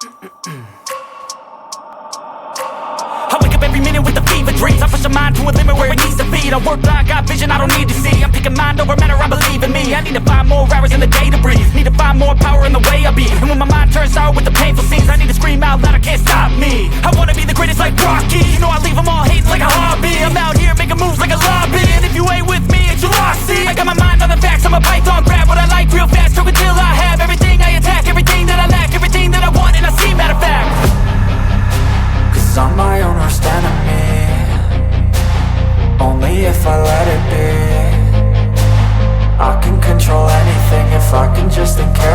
I wake up every minute with the fever dreams. I push my mind to a limit where it needs to be. I work blind, got vision I don't need to see. I'm picking mind over matter, I believe in me. I need to find more hours in the day to breathe. Need to find more power in the way I be. And when my mind turns sour with the painful scenes, I need to scream out loud, I can't stop me. I wanna be the greatest like Rocky. You know I leave them all hating like a hobby. I'm out here making moves like a lobby. And if you ain't with me, it's your loss, see. I got my mind on the facts, I'm a python, grab what I like real fast. Stroke until I have everything I attack, everything that I lack, everything that I want and I see, matter of fact. Cause I'm my own worst enemy. Only if I let it be. I can control anything if I can just think carefully.